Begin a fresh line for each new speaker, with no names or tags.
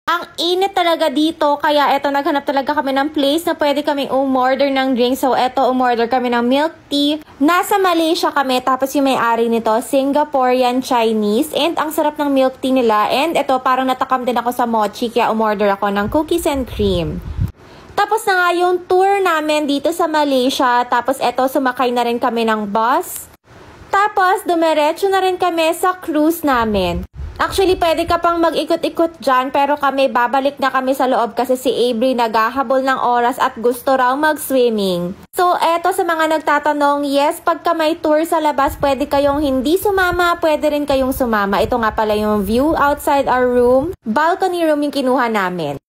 Ang init talaga dito, kaya eto naghanap talaga kami ng place na pwede kami umorder ng drink. So eto, umorder kami ng milk tea. Nasa Malaysia kami, tapos yung may-ari nito, Singaporean Chinese. And ang sarap ng milk tea nila. And eto, parang natakam din ako sa mochi, kaya umorder ako ng cookies and cream. Tapos na nga yung tour namin dito sa Malaysia. Tapos eto, sumakay na rin kami ng bus. Tapos, dumiretso na rin kami sa cruise namin. Actually, pwede ka pang mag-ikot-ikot dyan, pero kami, babalik na kami sa loob kasi si Avery naghahabol ng oras at gusto raw mag-swimming. So, eto sa mga nagtatanong, yes, pagka may tour sa labas, pwede kayong hindi sumama, pwede rin kayong sumama. Ito nga pala yung view outside our room. Balcony room yung kinuha namin.